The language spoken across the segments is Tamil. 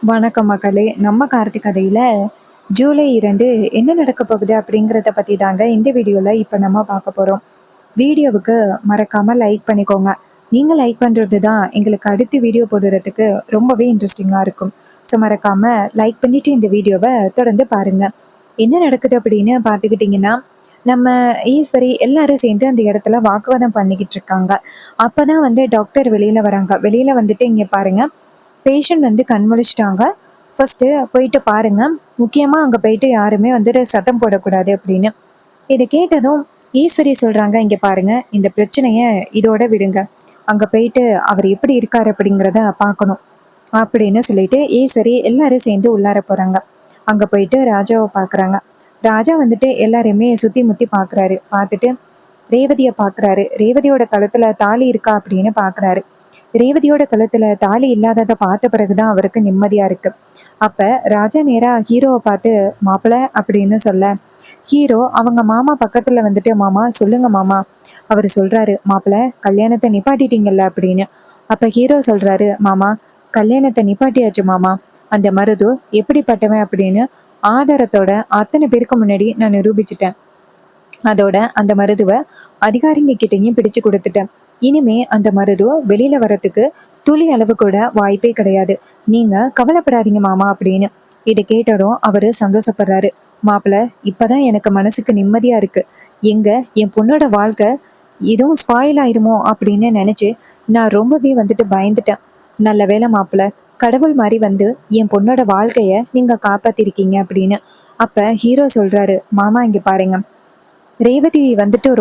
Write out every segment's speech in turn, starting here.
வணக்கம் மக்களே. நம்ம கார்த்திக் கதையில ஜூலை 2 என்ன நடக்க போகுது அப்படிங்கிறத பற்றி தாங்க இந்த வீடியோவில் இப்போ நம்ம பார்க்க போகிறோம். வீடியோவுக்கு மறக்காமல் லைக் பண்ணிக்கோங்க. நீங்கள் லைக் பண்ணுறது தான் எங்களுக்கு அடுத்து வீடியோ போடுறதுக்கு ரொம்பவே இன்ட்ரெஸ்டிங்காக இருக்கும். ஸோ மறக்காமல் லைக் பண்ணிவிட்டு இந்த வீடியோவை தொடர்ந்து பாருங்கள். என்ன நடக்குது அப்படின்னு பார்த்துக்கிட்டிங்கன்னா, நம்ம ஈஸ்வரி எல்லாரும் சேர்ந்து அந்த இடத்துல வாக்குவாதம் பண்ணிக்கிட்டு இருக்காங்க. அப்போ தான் டாக்டர் வெளியில் வராங்க. வெளியில் வந்துட்டு இங்கே பாருங்கள், பேஷண்ட் கண் முழிச்சிட்டாங்க. ஃபர்ஸ்ட்டு போயிட்டு பாருங்க, முக்கியமாக அங்கே போயிட்டு யாருமே சத்தம் போடக்கூடாது அப்படின்னு. இதை கேட்டதும் ஈஸ்வரி சொல்கிறாங்க, இங்கே பாருங்க, இந்த பிரச்சனையை இதோட விடுங்க, அங்கே போயிட்டு அவர் எப்படி இருக்கார் அப்படிங்கிறத பார்க்கணும் அப்படின்னு சொல்லிட்டு ஈஸ்வரி எல்லாரும் சேர்ந்து உள்ளார போகிறாங்க. அங்கே போயிட்டு ராஜாவை பார்க்குறாங்க. ராஜா எல்லாரையுமே சுற்றி முற்றி பார்க்குறாரு. பார்த்துட்டு ரேவதியை பார்க்குறாரு. ரேவதியோட கழுத்தில் தாலி இருக்கா அப்படின்னு பார்க்குறாரு. ரேவதியோட கழுத்துல தாலி இல்லாததை பார்த்த பிறகுதான் அவருக்கு நிம்மதியா இருக்கு. அப்ப ராஜா நேரா ஹீரோவை பார்த்து மாப்பிள்ள அப்படின்னு சொல்ல, ஹீரோ அவங்க மாமா பக்கத்துல மாமா சொல்லுங்க மாமா. அவர் சொல்றாரு, மாப்பிள்ள கல்யாணத்தை நிப்பாட்டிட்டீங்கல்ல அப்படின்னு. அப்ப ஹீரோ சொல்றாரு, மாமா கல்யாணத்தை நிப்பாட்டியாச்சு மாமா. அந்த மருது எப்படிப்பட்டவன் அப்படின்னு ஆதாரத்தோட அத்தனை பேருக்கு முன்னாடி நான் நிரூபிச்சிட்டேன். அதோட அந்த மருதுவை அதிகாரிங்க கிட்டையும் பிடிச்சு கொடுத்துட்டேன். இனிமே அந்த மருது வெளியில வரத்துக்கு துளி அளவு கூட வாய்ப்பே கிடையாது. நீங்க கவலைப்படாதீங்க மாமா அப்படின்னு. இதை கேட்டதும் அவரு சந்தோஷப்படுறாரு. மாப்பிள்ள, இப்பதான் எனக்கு மனசுக்கு நிம்மதியா இருக்கு. எங்க என் பொண்ணோட வாழ்க்கை எதுவும் ஸ்பாயில் ஆயிருமோ அப்படின்னு நினைச்சு நான் ரொம்பவே பயந்துட்டேன். நல்ல வேலை மாப்பிள்ள, கடவுள் மாதிரி என் பொண்ணோட வாழ்க்கைய நீங்க காப்பாத்திருக்கீங்க அப்படின்னு. அப்ப ஹீரோ சொல்றாரு, மாமா இங்க பாருங்க, ரேவதி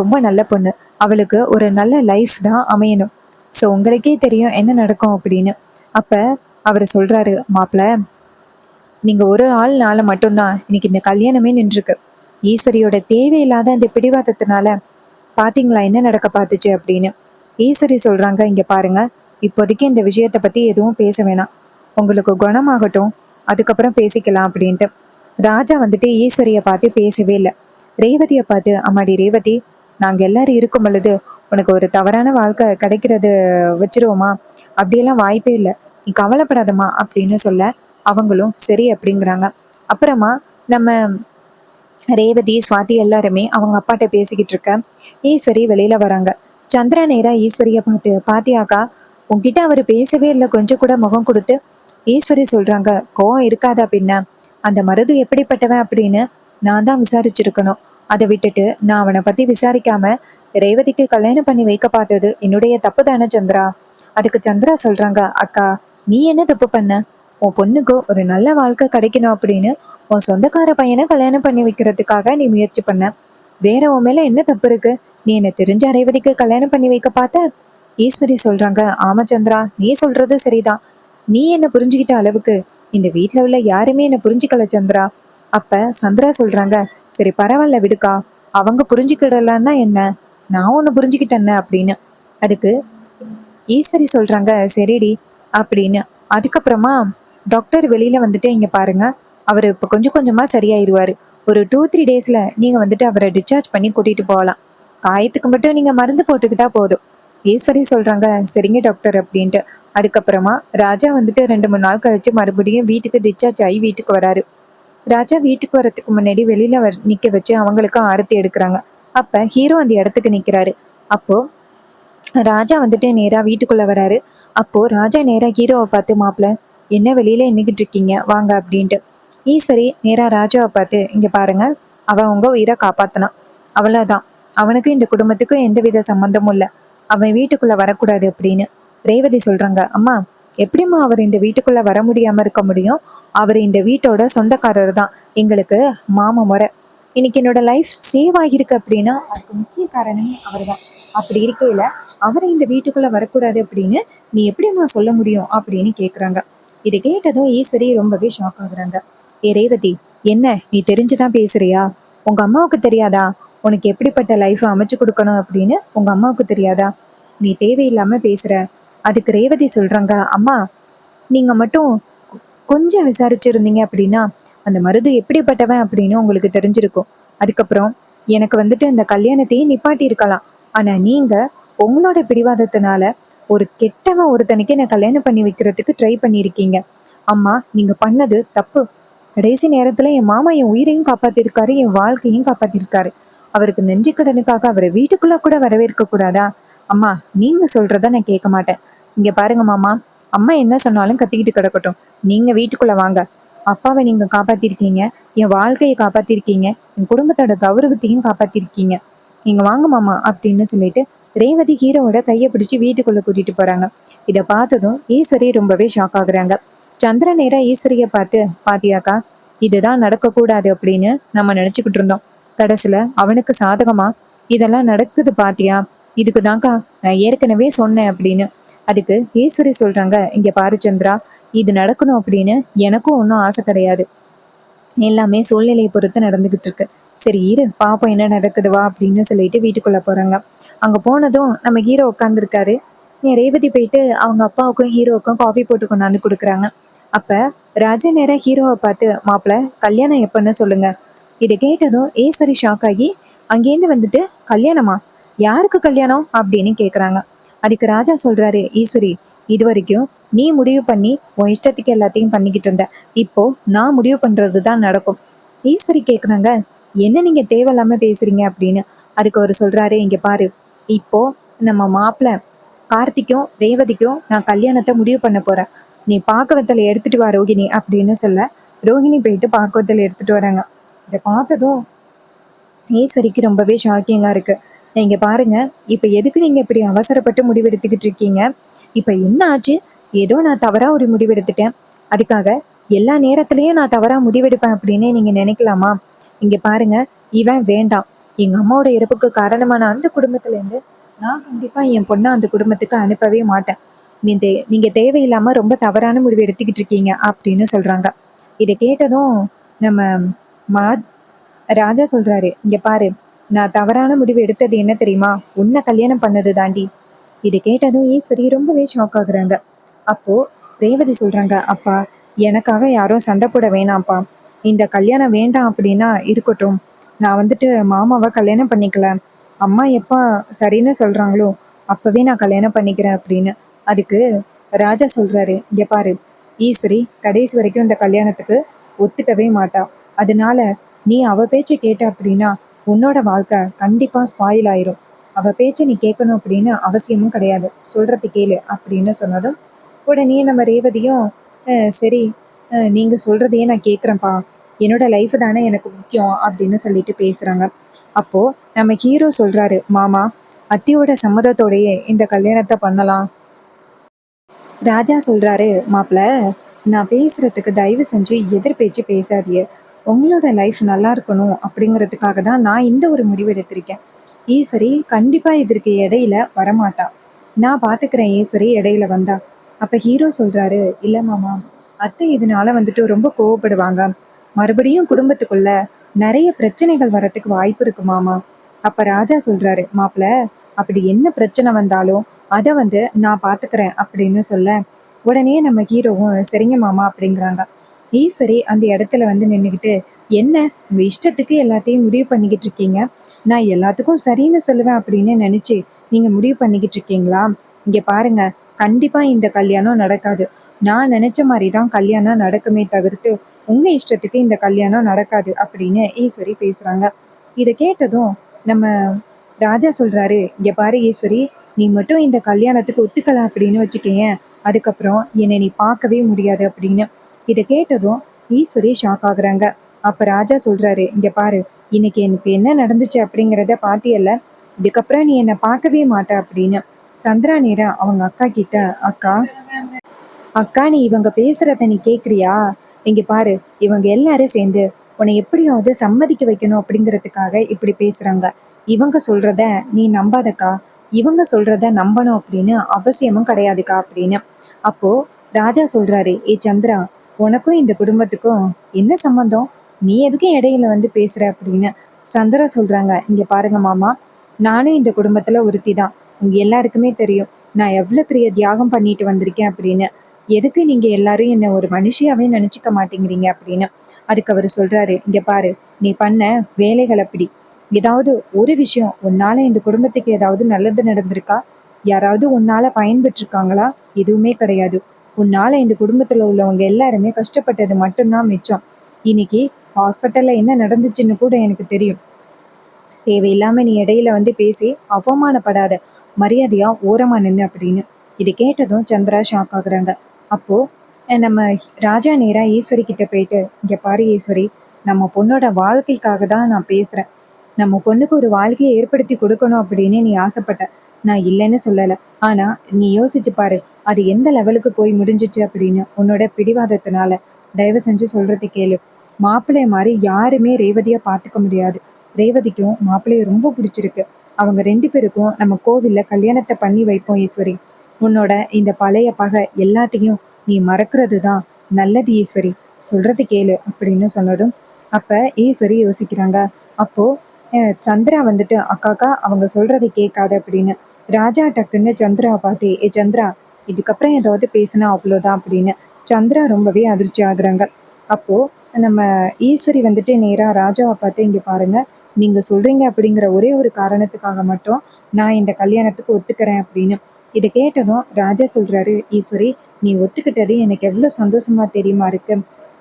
ரொம்ப நல்ல பொண்ணு. அவளுக்கு ஒரு நல்ல லைஃப் தான் அமையணும். ஸோ உங்களுக்கே தெரியும் என்ன நடக்கும் அப்படின்னு. அப்ப அவர் சொல்றாரு, மாப்பிள்ள, நீங்க ஒரு ஆள்னால மட்டும்தான் இன்னைக்கு இந்த கல்யாணமே நின்றுருக்கு. ஈஸ்வரியோட தேவையில்லாத அந்த பிடிவாதத்தினால பாத்தீங்களா என்ன நடக்க பார்த்துச்சு அப்படின்னு. ஈஸ்வரி சொல்றாங்க, இங்க பாருங்க, இப்போதைக்கு இந்த விஷயத்தை பத்தி எதுவும் பேச வேணாம். உங்களுக்கு குணமாகட்டும், அதுக்கப்புறம் பேசிக்கலாம் அப்படின்ட்டு. ராஜா ஈஸ்வரியை பார்த்து பேசவே இல்லை. ரேவதியை பார்த்து, அம்மாடி ரேவதி, நாங்கள் எல்லாரும் இருக்கும் பொழுது உனக்கு ஒரு தவறான வாழ்க்கை கிடைக்கிறது வச்சிருவோமா? அப்படியெல்லாம் வாய்ப்பே இல்லை, நீ கவலைப்படாதம்மா அப்படின்னு சொல்ல அவங்களும் சரி அப்படிங்கிறாங்க. அப்புறமா நம்ம ரேவதி சுவாதி எல்லாருமே அவங்க அப்பாட்ட பேசிக்கிட்டு இருக்க ஈஸ்வரி வெளியில வராங்க. சந்திரா நேரா ஈஸ்வரியை பார்த்து, பாத்தியாக்கா, உங்ககிட்ட அவர் பேசவே இல்லை, கொஞ்சம் கூட முகம் கொடுத்து. ஈஸ்வரி சொல்றாங்க, கோவம் இருக்காதா பின்ன? அந்த மருது எப்படிப்பட்டவன் அப்படின்னு நான் தான் விசாரிச்சிருக்கணும். அதை விட்டுட்டு நான் அவனை பத்தி விசாரிக்காம ரேவதிக்கு கல்யாணம் பண்ணி வைக்க பார்த்தது என்னுடைய தப்பு தானே சந்திரா? அதுக்கு சந்திரா சொல்றாங்க, அக்கா, நீ என்ன தப்பு பண்ண? உன் பொண்ணுக்கு ஒரு நல்ல வாழ்க்கை கிடைக்கணும் அப்படின்னு உன் சொந்தக்கார பையனை கல்யாணம் பண்ணி வைக்கிறதுக்காக நீ முயற்சி பண்ண. வேற உன் மேல என்ன தப்பு இருக்கு? நீ என்ன தெரிஞ்ச ரேவதிக்கு கல்யாணம் பண்ணி வைக்க பார்த்த? ஈஸ்வரி சொல்றாங்க, ஆமா சந்திரா, நீ சொல்றது சரிதான். நீ என்ன புரிஞ்சுக்கிட்ட அளவுக்கு இந்த வீட்டுல உள்ள யாருமே என்ன புரிஞ்சுக்கல சந்திரா. அப்ப சந்திரா சொல்றாங்க, சரி பரவாயில்ல விடுக்கா, அவங்க புரிஞ்சுக்கிடலன்னா என்ன, நான் ஒன்று புரிஞ்சுக்கிட்டேன்ன அப்படின்னு. அதுக்கு ஈஸ்வரி சொல்றாங்க, சரிடி அப்படின்னு. அதுக்கப்புறமா டாக்டர் வெளியில இங்க பாருங்க, அவர் இப்போ கொஞ்சம் கொஞ்சமா சரியாயிருவாரு. ஒரு 2-3 டேஸ்ல நீங்க அவரை டிஸ்சார்ஜ் பண்ணி கூட்டிட்டு போகலாம். காயத்துக்கு மட்டும் நீங்க மருந்து போட்டுக்கிட்டா போதும். ஈஸ்வரி சொல்றாங்க, சரிங்க டாக்டர் அப்படின்ட்டு. அதுக்கப்புறமா ராஜா 2-3 நாள் கழிச்சு மறுபடியும் வீட்டுக்கு டிஸ்சார்ஜ் ஆகி வீட்டுக்கு வராரு. ராஜா வீட்டுக்கு வரத்துக்கு முன்னாடி வெளியில நிக்க வச்சு அவங்களுக்கு ஆரத்தி எடுக்கிறாங்க. அப்ப ஹீரோ அந்த இடத்துக்கு நிக்கிறாரு. அப்போ ராஜா நேரா வீட்டுக்குள்ள வராரு. அப்போ ராஜா நேரா ஹீரோவை பார்த்து, மாப்பிள்ள, என்ன வெளியில நின்னுகிட்டு இருக்கீங்க, வாங்க அப்படின்ட்டு. ஈஸ்வரி நேரா ராஜாவை பார்த்து, இங்க பாருங்க, அவன் உங்க உயிரை காப்பாத்தினான், அவ்வளவுதான். அவனுக்கு இந்த குடும்பத்துக்கும் எந்தவித சம்பந்தமும் இல்லை. அவன் வீட்டுக்குள்ள வரக்கூடாது அப்படின்னு. ரேவதி சொல்றாங்க, அம்மா, எப்படிம்மா அவர் இந்த வீட்டுக்குள்ள வர முடியாம இருக்க முடியும்? அவர் இந்த வீட்டோட சொந்தக்காரர் தான், எங்களுக்கு மாமா முறை. இன்னைக்கு என்னோட லைஃப் சேவ் ஆகியிருக்கு அப்படின்னா அதுக்கு முக்கிய காரணமே அவர் தான். அப்படி இருக்கையில அவரை இந்த வீட்டுக்குள்ள வரக்கூடாது அப்படின்னு நீ எப்படிம்மா சொல்ல முடியும் அப்படின்னு கேக்குறாங்க. இதை கேட்டதும் ஈஸ்வரி ரொம்பவே ஷாக் ஆகுறாங்க. ஏ ரேவதி, என்ன நீ தெரிஞ்சுதான் பேசுறியா? உங்க அம்மாவுக்கு தெரியாதா உனக்கு எப்படிப்பட்ட லைஃப் அமைச்சு கொடுக்கணும் அப்படின்னு? உங்க அம்மாவுக்கு தெரியாதா? நீ தேவையில்லாம பேசுற. அதுக்கு ரேவதி சொல்றாங்க, அம்மா, நீங்க மட்டும் கொஞ்சம் விசாரிச்சிருந்தீங்க அப்படின்னா அந்த மருது எப்படிப்பட்டவன் அப்படின்னு உங்களுக்கு தெரிஞ்சிருக்கும். அதுக்கப்புறம் எனக்கு அந்த கல்யாணத்தையே நிப்பாட்டி இருக்கலாம். ஆனா நீங்க உங்களோட பிடிவாதத்தினால ஒரு கெட்டவன் ஒருத்தனுக்கு என்ன கல்யாணம் பண்ணி வைக்கிறதுக்கு ட்ரை பண்ணியிருக்கீங்க. அம்மா நீங்க பண்ணது தப்பு. கடைசி நேரத்துல என் மாமா என் உயிரையும் காப்பாத்திருக்காரு, என் வாழ்க்கையும் காப்பாத்திருக்காரு. அவருக்கு நன்றி கடனுக்காக அவரை வீட்டுக்குள்ள கூட வரவேற்க கூடாதா? அம்மா நீங்க சொல்றத நான் கேட்க மாட்டேன். இங்க பாருங்க மாமா, அம்மா என்ன சொன்னாலும் கத்திக்கிட்டு கிடக்கட்டும். நீங்க வீட்டுக்குள்ள வாங்க. அப்பாவை நீங்க காப்பாத்திருக்கீங்க, என் வாழ்க்கையை காப்பாத்திருக்கீங்க, என் குடும்பத்தோட கௌரவத்தையும் காப்பாத்திருக்கீங்க. நீங்க வாங்க மாமா அப்படின்னு சொல்லிட்டு ரேவதி ஹீரோவோட கையை பிடிச்சு வீட்டுக்குள்ள கூட்டிட்டு போறாங்க. இதை பார்த்ததும் ஈஸ்வரி ரொம்பவே ஷாக் ஆகுறாங்க. சந்திரன் நேரா ஈஸ்வரிய பார்த்து, பாத்தியாக்கா, இதுதான் நடக்க கூடாது அப்படின்னு நம்ம நினைச்சுக்கிட்டு இருந்தோம். கடைசியில அவனுக்கு சாதகமா இதெல்லாம் நடக்குது பாத்தியா? இதுக்குதான்க்கா நான் ஏற்கனவே சொன்னேன் அப்படின்னு. அதுக்கு ஈஸ்வரி சொல்றாங்க, இங்க பாரு சந்திரா, இது நடக்கணும் அப்படின்னு எனக்கும் ஒன்றும் ஆசை கிடையாது. எல்லாமே சூழ்நிலையை பொறுத்து நடந்துகிட்டு இருக்கு. சரி இரு பாப்போம் என்ன நடக்குது வா அப்படின்னு சொல்லிட்டு வீட்டுக்குள்ள போறாங்க. அங்க போனதும் நம்ம ஹீரோ உட்காந்துருக்காரு. ரேவதி போயிட்டு அவங்க அப்பாவுக்கும் ஹீரோவுக்கும் காஃபி போட்டு கொண்டாந்து கொடுக்குறாங்க. அப்ப ராஜா நேரா ஹீரோவை பார்த்து, மாப்பிள்ள கல்யாணம் எப்பன்னு சொல்லுங்க. இதை கேட்டதும் ஈஸ்வரி ஷாக் ஆகி அங்கேருந்து வந்துட்டு, கல்யாணமா? யாருக்கு கல்யாணம் அப்படின்னு கேக்குறாங்க. அதுக்கு ராஜா சொல்றாரு, ஈஸ்வரி இது வரைக்கும் நீ முடிவு பண்ணி உன் இஷ்டத்துக்கு எல்லாத்தையும் பண்ணிக்கிட்டு இருந்த. இப்போ நான் முடிவு பண்றதுதான் நடக்கும். ஈஸ்வரி கேக்குறாங்க, என்ன நீங்க தேவையில்லாம பேசுறீங்க அப்படின்னு. அதுக்கு அவர் சொல்றாரு, இங்க பாரு, இப்போ நம்ம மாப்பிள்ள கார்த்திக்கும் ரேவதிக்கும் நான் கல்யாணத்தை முடிவு பண்ண போறேன். நீ பாக்கவத்துல எடுத்துட்டு வா ரோஹிணி அப்படின்னு சொல்ல ரோஹிணி போயிட்டு பாக்கவத்துல எடுத்துட்டு வராங்க. இதை பார்த்ததும் ஈஸ்வரிக்கு ரொம்பவே ஷாக்கிங்கா இருக்கு. நீங்க பாருங்க, இப்ப எதுக்கு நீங்க இப்படி அவசரப்பட்டு முடிவெடுத்துக்கிட்டு இருக்கீங்க? இப்ப என்ன ஆச்சு? ஏதோ நான் தவறா ஒரு முடிவெடுத்துட்டேன், அதுக்காக எல்லா நேரத்திலயும் நான் தவறா முடிவெடுப்பேன் அப்படின்னு நீங்க நினைக்கலாமா? இங்க பாருங்க, இவன் வேண்டாம். எங்க அம்மாவோட இறப்புக்கு காரணமான அந்த குடும்பத்துல இருந்து நான் கண்டிப்பா என் பொண்ணை அந்த குடும்பத்துக்கு அனுப்பவே மாட்டேன். நீங்க தேவையில்லாம ரொம்ப தவறான முடிவு எடுத்துக்கிட்டு இருக்கீங்க அப்படின்னு சொல்றாங்க. இதை கேட்டதும் நம்ம மா ராஜா சொல்றாரு, இங்க பாரு, நான் தவறான முடிவு எடுத்தது என்ன தெரியுமா? உன்னை கல்யாணம் பண்ணது தாண்டி. இதை கேட்டதும் ஈஸ்வரி ரொம்பவே ஷாக் ஆகுறாங்க. அப்போ ரேவதி சொல்றாங்க, அப்பா எனக்காக யாரும் சண்டை போட வேணாம்ப்பா. இந்த கல்யாணம் வேண்டாம் அப்படின்னா இருக்கட்டும். நான் வந்துட்டு மாமாவை கல்யாணம் பண்ணிக்கல. அம்மா எப்ப சரின்னு சொல்றாங்களோ அப்பவே நான் கல்யாணம் பண்ணிக்கிறேன் அப்படின்னு. அதுக்கு ராஜா சொல்றாரு, இங்க பாரு ஈஸ்வரி கடைசி வரைக்கும் இந்த கல்யாணத்துக்கு ஒத்துக்கவே மாட்டா. அதனால நீ அவ பேச்சை கேட்ட அப்படின்னா உன்னோட வாழ்க்கை கண்டிப்பா ஸ்பாயில் ஆயிரும். அவ பேச்சை நீ கேட்கணும் அப்படின்னு அவசியமும் கிடையாது. சொல்றது கேளு அப்படின்னு சொன்னதும் உடனே நம்ம ரேவதியும், சரி, நீங்க சொல்றதையே நான் கேட்குறேன்ப்பா. என்னோட லைஃப் தானே எனக்கு முக்கியம் அப்படின்னு சொல்லிட்டு பேசுறாங்க. அப்போ நம்ம ஹீரோ சொல்றாரு, மாமா அத்தியோட சம்மதத்தோடயே இந்த கல்யாணத்தை பண்ணலாம். ராஜா சொல்றாரு, மாப்பிள்ள நான் பேசுறதுக்கு தயவு செஞ்சு எதிர் பேச்சு பேசாதீங்க. உங்களோட லைஃப் நல்லா இருக்கணும் அப்படிங்கிறதுக்காக தான் நான் இந்த ஒரு முடிவு எடுத்திருக்கேன். ஈஸ்வரி கண்டிப்பா இதற்கு இடையில வரமாட்டா. நான் பாத்துக்கிறேன் ஈஸ்வரி இடையில வந்தா. அப்ப ஹீரோ சொல்றாரு, இல்ல மாமா, அத்தை இதனால வந்துட்டு ரொம்ப கோவப்படுவாங்க. மறுபடியும் குடும்பத்துக்குள்ள நிறைய பிரச்சனைகள் வரத்துக்கு வாய்ப்பு இருக்கு மாமா. அப்ப ராஜா சொல்றாரு, மாப்பிள்ள அப்படி என்ன பிரச்சனை வந்தாலும் அதை வந்து நான் பாத்துக்கிறேன் அப்படின்னு சொல்ல உடனே நம்ம ஹீரோவும் சரிங்க மாமா அப்படிங்கிறாங்க. ஈஸ்வரி அந்த இடத்துல வந்து நின்றுக்கிட்டு, என்ன உங்க இஷ்டத்துக்கு எல்லாத்தையும் முடிவு பண்ணிக்கிட்டு இருக்கீங்க? நான் எல்லாத்துக்கும் சரின்னு சொல்லுவேன் அப்படின்னு நினைச்சு நீங்க முடிவு பண்ணிக்கிட்டு இருக்கீங்களா? இங்க பாருங்க, கண்டிப்பா இந்த கல்யாணம் நடக்காது. நான் நினைச்ச மாதிரி தான் கல்யாணம் நடக்குமே தவிர்த்து உங்க இஷ்டத்துக்கு இந்த கல்யாணம் நடக்காது அப்படின்னு ஈஸ்வரி பேசுறாங்க. இதை கேட்டதும் நம்ம ராஜா சொல்றாரு, இங்க பாரு ஈஸ்வரி, நீ மட்டும் இந்த கல்யாணத்துக்கு ஒத்துக்கல அப்படின்னு வச்சுக்கேன், அதுக்கப்புறம் என்னை நீ பார்க்கவே முடியாது அப்படின்னு. இதை கேட்டதும் ஈஸ்வரி ஷாக் ஆகுறாங்க. அப்ப ராஜா சொல்றாரு, இங்க பாரு, இன்னைக்கு எனக்கு என்ன நடந்துச்சு அப்படிங்கிறத பாத்தியல்ல, இதுக்கப்புறம் நீ என்னை பார்க்கவே மாட்ட அப்படின்னு. சந்திரா நேரா அவங்க அக்கா கிட்ட, அக்கா அக்கா நீ இவங்க பேசுறத நீ கேக்குறியா? இங்க பாரு, இவங்க எல்லாரும் சேர்ந்து உன்னை எப்படியாவது சம்மதிக்க வைக்கணும் அப்படிங்கிறதுக்காக இப்படி பேசுறாங்க. இவங்க சொல்றத நீ நம்பாதக்கா. இவங்க சொல்றத நம்பணும் அப்படின்னு அவசியமும் கிடையாதுக்கா அப்படின்னு. அப்போ ராஜா சொல்றாரு, ஏ சந்திரா, உனக்கும் இந்த குடும்பத்துக்கும் என்ன சம்பந்தம்? நீ எதுக்கு இடையில வந்து பேசுற அப்படின்னு. சந்திரா சொல்றாங்க, இங்க பாருங்க மாமா, நானும் இந்த குடும்பத்துல ஒருத்தி தான். உங்க எல்லாருக்குமே தெரியும் நான் எவ்வளவு பெரிய தியாகம் பண்ணிட்டு வந்திருக்கேன் அப்படின்னு. எதுக்கு நீங்க எல்லாரும் என்ன ஒரு மனுஷியாவே நினைச்சுக்க மாட்டேங்கிறீங்க அப்படின்னு. அதுக்கு அவர் சொல்றாரு, இங்க பாரு, நீ பண்ண வேலைகள் அப்படி. ஏதாவது ஒரு விஷயம் உன்னால இந்த குடும்பத்துக்கு ஏதாவது நல்லது நடந்திருக்கா? யாராவது உன்னால பயன்பெற்றிருக்காங்களா? எதுவுமே கிடையாது. உன்னால இந்த குடும்பத்துல உள்ளவங்க எல்லாருமே கஷ்டப்பட்டது மட்டும்தான் மிச்சம். இன்னைக்கு ஹாஸ்பிட்டல்ல என்ன நடந்துச்சுன்னு கூட எனக்கு தெரியும். தேவையில்லாம நீ இடையில வந்து பேசி அவமானப்படாத. மரியாதையா ஓரமா நின்னு அப்படின்னு. இது கேட்டதும் சந்திரா ஷாக் ஆகுறாங்க. அப்போ நம்ம ராஜா நேரா ஈஸ்வரி கிட்ட போயிட்டு, இங்க பாரு ஈஸ்வரி, நம்ம பொண்ணோட வாழ்க்கைக்காக தான் நான் பேசுறேன். நம்ம பொண்ணுக்கு ஒரு வாழ்க்கையை ஏற்படுத்தி கொடுக்கணும் அப்படின்னு நீ ஆசைப்பட்ட. நான் இல்லைன்னு சொல்லல. ஆனா நீ யோசிச்சு பாரு, அது எந்த லெவலுக்கு போய் முடிஞ்சிச்சு அப்படின்னு உன்னோட பிடிவாதத்தினால. தயவு செஞ்சு சொல்றது கேளு. மாப்பிள்ளைய மாதிரி யாருமே ரேவதியை பார்த்துக்க முடியாது. ரேவதிக்கும் மாப்பிள்ளைய ரொம்ப பிடிச்சிருக்கு. அவங்க 2 பேருக்கும் நம்ம கோவில்ல கல்யாணத்தை பண்ணி வைப்போம் ஈஸ்வரி. உன்னோட இந்த பழைய பகை எல்லாத்தையும் நீ மறக்கிறது தான் நல்லது ஈஸ்வரி. சொல்றது கேளு அப்படின்னு சொன்னதும் அப்ப ஈஸ்வரி யோசிக்கிறாங்க. அப்போ சந்திரா வந்துட்டு அக்காக்கா அவங்க சொல்றதை கேட்காத அப்படின்னு. ராஜா டக்குன்னு சந்திராவை பார்த்து, ஏ சந்திரா, இதுக்கப்புறம் ஏதாவது பேசினா அவ்வளோதான் அப்படின்னு. சந்திரா ரொம்பவே அதிர்ச்சி ஆகுறாங்க. அப்போ நம்ம ஈஸ்வரி வந்துட்டு நேரா ராஜாவை பார்த்து, இங்க பாருங்க, நீங்க சொல்றீங்க அப்படிங்கிற ஒரே ஒரு காரணத்துக்காக மட்டும் நான் இந்த கல்யாணத்துக்கு ஒத்துக்கிறேன் அப்படின்னு. இதை கேட்டதும் ராஜா சொல்றாரு, ஈஸ்வரி, நீ ஒத்துக்கிட்டது எனக்கு எவ்வளவு சந்தோஷமா தெரியுமா இருக்கு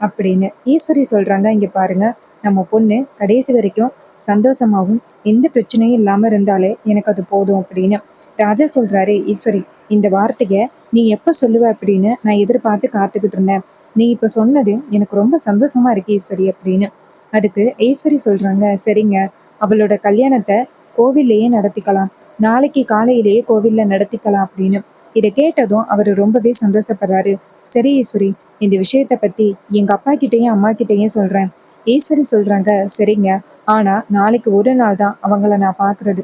அப்படின்னு. ஈஸ்வரி சொல்றாங்க, இங்க பாருங்க, நம்ம பொண்ணு கடைசி வரைக்கும் சந்தோஷமாவும் எந்த பிரச்சனையும் இல்லாம இருந்தாலே எனக்கு அது போதும் அப்படின்னு. ராஜா சொல்றாரு, ஈஸ்வரி, இந்த வார்த்தைய நீ எப்ப சொல்லுவ அப்படின்னு நான் எதிர்பார்த்து காத்துக்கிட்டு இருந்தேன். நீ இப்ப சொன்னது எனக்கு ரொம்ப சந்தோஷமா இருக்கு ஈஸ்வரி அப்படின்னு. அதுக்கு ஈஸ்வரி சொல்றாங்க, சரிங்க, அவளோட கல்யாணத்தை கோவில்லையே நடத்திக்கலாம். நாளைக்கு காலையிலேயே கோவில்ல நடத்திக்கலாம் அப்படின்னு. இதை கேட்டதும் அவர் ரொம்பவே சந்தோஷப்படுறாரு. சரி ஈஸ்வரி, இந்த விஷயத்த பத்தி எங்க அப்பா கிட்டயும் அம்மா கிட்டயும் சொல்றேன். ஈஸ்வரி சொல்றாங்க, சரிங்க, ஆனா நாளைக்கு ஒரு நாள் தான் அவங்கள நான் பாக்குறது.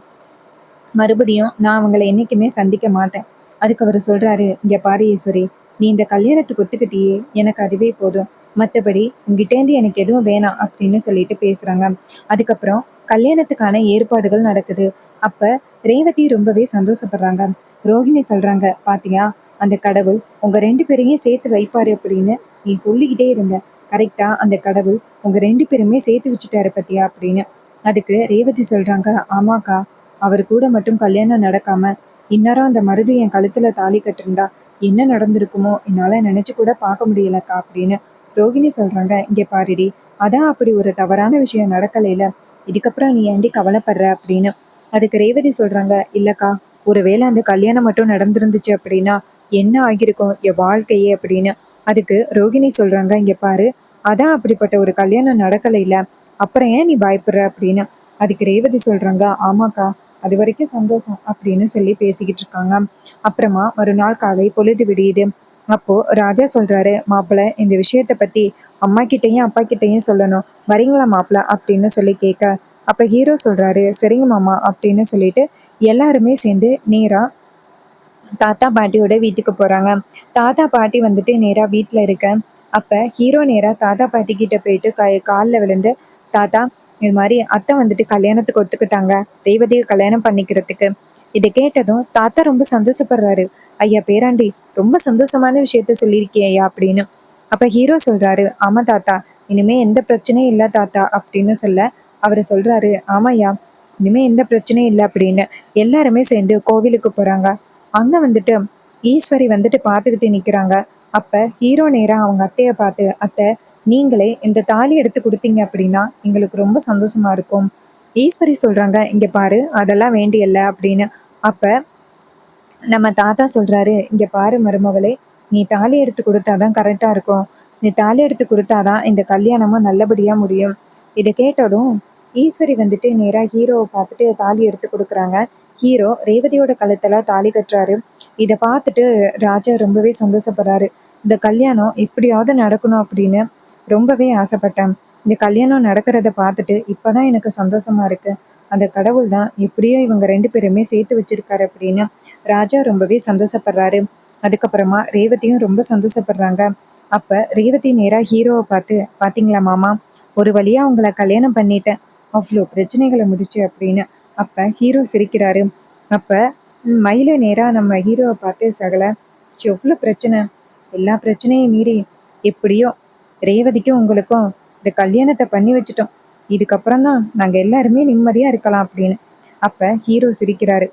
மறுபடியும் நான் அவங்கள என்னைக்குமே சந்திக்க மாட்டேன். அதுக்கு அவர் சொல்றாரு, இங்க பாரு ஈஸ்வரி, நீ இந்த கல்யாணத்துக்கு ஒத்துக்கிட்டியே, எனக்கு அதுவே போதும். மத்தபடி உங்ககிட்டேருந்து எனக்கு எதுவும் வேணாம் அப்படின்னு சொல்லிட்டு பேசுறாங்க. அதுக்கப்புறம் கல்யாணத்துக்கான ஏற்பாடுகள் நடக்குது. அப்ப ரேவதி ரொம்பவே சந்தோஷப்படுறாங்க. ரோஹிணி சொல்றாங்க, பாத்தியா, அந்த கடவுள் உங்க 2 பேரையும் சேர்த்து வைப்பாரு அப்படின்னு நீ சொல்லிக்கிட்டே இருந்த. கரெக்டா அந்த கடவுள் உங்க 2 பேருமே சேர்த்து வச்சுட்டாரு பத்தியா அப்படின்னு. அதுக்கு ரேவதி சொல்றாங்க, ஆமாக்கா, அவர் கூட மட்டும் கல்யாணம் நடக்காம இந்நேரம் அந்த மருது என் கழுத்துல தாலி கட்டிருந்தா என்ன நடந்திருக்குமோ என்னால நினைச்சு கூட பார்க்க முடியலக்கா அப்படின்னு. ரோகிணி சொல்றாங்க, இங்க பாருடி, அதான் அப்படி ஒரு தவறான விஷயம் நடக்கலைல, இதுக்கப்புறம் நீ ஏண்டி கவலைப்படுற அப்படின்னு. அதுக்கு ரேவதி சொல்றாங்க, இல்லக்கா, ஒருவேளை அந்த கல்யாணம் மட்டும் நடந்திருந்துச்சு அப்படின்னா என்ன ஆகியிருக்கும் என் வாழ்க்கையே அப்படின்னு. அதுக்கு ரோகிணி சொல்றாங்க, இங்க பாரு, அதான் அப்படிப்பட்ட ஒரு கல்யாணம் நடக்கலைல, அப்புறம் ஏன் நீ பயப்படுற அப்படின்னு. அதுக்கு ரேவதி சொல்றாங்க, ஆமாக்கா, அது வரைக்கும் சந்தோஷம் அப்படின்னு சொல்லி பேசிக்கிட்டு இருக்காங்க. அப்புறமா மறுநாள் காலை பொழுது விடியுது. அப்போ ராஜா சொல்றாரு, மாப்பிள்ள, இந்த விஷயத்த பத்தி அம்மா கிட்டயும் அப்பா கிட்டயும் சொல்லணும், வரீங்களா மாப்பிள்ள அப்படின்னு சொல்லி கேட்க, அப்ப ஹீரோ சொல்றாரு, சரிங்க மாமா அப்படின்னு சொல்லிட்டு எல்லாருமே சேர்ந்து நேரா தாத்தா பாட்டியோட வீட்டுக்கு போறாங்க. தாத்தா பாட்டி வந்துட்டு நேரா வீட்டுல இருக்க. அப்ப ஹீரோ நேரா தாத்தா பாட்டி கிட்ட போயிட்டு காலில் விழுந்து, தாத்தா, இது மாதிரி அத்தை வந்துட்டு கல்யாணத்துக்கு ஒத்துக்கிட்டாங்க, ரேவதியை கல்யாணம் பண்ணிக்கிறதுக்கு. இதை கேட்டதும் தாத்தா ரொம்ப சந்தோஷப்படுறாரு. ஐயா பேராண்டி, ரொம்ப சந்தோஷமான விஷயத்த சொல்லியிருக்கியா ஐயா அப்படின்னு. அப்ப ஹீரோ சொல்றாரு, ஆமா தாத்தா, இனிமே எந்த பிரச்சனையும் இல்லை தாத்தா அப்படின்னு சொல்ல, அவரு சொல்றாரு, ஆமாய்யா, இனிமே எந்த பிரச்சனையும் இல்லை அப்படின்னு. எல்லாருமே சேர்ந்து கோவிலுக்கு போறாங்க. அங்க வந்துட்டு ஈஸ்வரி வந்துட்டு பார்த்துக்கிட்டு நிக்கிறாங்க. அப்ப ஹீரோ நேரா அவங்க அத்தைய பார்த்து, அத்தை, நீங்களே இந்த தாலி எடுத்து கொடுத்தீங்க அப்படின்னா எங்களுக்கு ரொம்ப சந்தோஷமா இருக்கும். ஈஸ்வரி சொல்றாங்க, இங்க பாரு, அதெல்லாம் வேண்டியல்ல அப்படின்னு. அப்ப நம்ம தாத்தா சொல்றாரு, இங்க பாரு மருமகளே, நீ தாலி எடுத்து கொடுத்தாதான் கரெக்டா இருக்கும். நீ தாலி எடுத்து கொடுத்தாதான் இந்த கல்யாணமும் நல்லபடியா முடியும். இதை கேட்டதும் ஈஸ்வரி வந்துட்டு நேரா ஹீரோவை பார்த்துட்டு தாலி எடுத்து கொடுக்குறாங்க. ஹீரோ ரேவதியோட கழுத்துல தாலி கட்டுறாரு. இதை பார்த்துட்டு ராஜா ரொம்பவே சந்தோஷப்படுறாரு. இந்த கல்யாணம் எப்படியாவது நடக்கணும் அப்படின்னு ரொம்பவே ஆசைப்பட்டேன். இந்த கல்யாணம் நடக்கிறத பார்த்துட்டு இப்பதான் எனக்கு சந்தோஷமா இருக்கு. அந்த கடவுள் தான் எப்படியோ இவங்க 2 பேருமே சேர்த்து வச்சிருக்காரு அப்படின்னு ராஜா ரொம்பவே சந்தோஷப்படுறாரு. அதுக்கப்புறமா ரேவதியும் ரொம்ப சந்தோஷப்படுறாங்க. அப்ப ரேவதி நேரா ஹீரோவை பார்த்து, பாத்தீங்களா மாமா, ஒரு வழியா உங்களை கல்யாணம் பண்ணிட்டேன், அவ்வளோ பிரச்சனைகளை முடிச்சு அப்படின்னு. அப்ப ஹீரோ சிரிக்கிறாரு. அப்ப மயில நேரா நம்ம ஹீரோவை பார்த்து, சகல, எவ்வளோ பிரச்சனை, எல்லா பிரச்சனையும் மீறி எப்படியோ ரேவதிக்கும் உங்களுக்கும் இந்த கல்யாணத்தை பண்ணி வச்சுட்டோம். இதுக்கப்புறம் தான் நாங்க எல்லாருமே நிம்மதியா இருக்கலாம் அப்படின்னு. அப்ப ஹீரோ சிரிக்கிறாரு.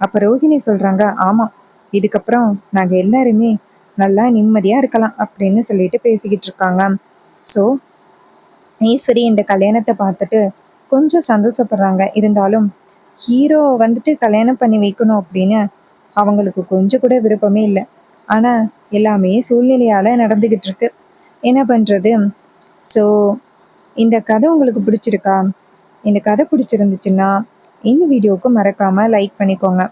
அப்ப ரோஹிணி சொல்றாங்க, ஆமா, இதுக்கப்புறம் நாங்க எல்லாருமே நல்லா நிம்மதியாக இருக்கலாம் அப்படின்னு சொல்லிட்டு பேசிக்கிட்டு இருக்காங்க. ஸோ ஈஸ்வரி இந்த கல்யாணத்தை பார்த்துட்டு கொஞ்சம் சந்தோஷப்படுறாங்க. இருந்தாலும் ஹீரோ வந்துட்டு கல்யாணம் பண்ணி வைக்கணும் அப்படின்னு அவங்களுக்கு கொஞ்சம் கூட விருப்பமே இல்லை. ஆனால் எல்லாமே சூழ்நிலையால் நடந்துக்கிட்டு இருக்கு. என்ன பண்ணுறது? ஸோ இந்த கதை உங்களுக்கு பிடிச்சிருக்கா? இந்த கதை பிடிச்சிருந்துச்சுன்னா இந்த வீடியோவுக்கு மறக்காமல் லைக் பண்ணிக்கோங்க.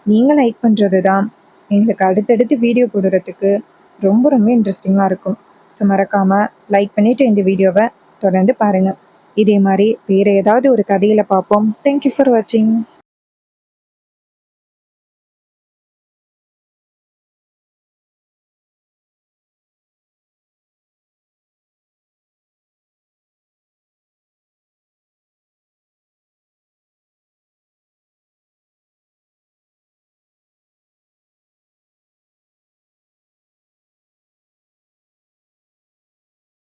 நீங்கள் லைக் பண்ணுறது தான் எங்களுக்கு அடுத்தடுத்து வீடியோ போடுறதுக்கு ரொம்ப ரொம்ப இன்ட்ரெஸ்டிங்காக இருக்கும். ஸோ மறக்காமல் லைக் பண்ணிவிட்டு இந்த வீடியோவை தொடர்ந்து பாருங்கள். இதே மாதிரி வேறு ஏதாவது ஒரு கதையில் பார்ப்போம். தேங்க்யூ ஃபார் வாட்சிங்.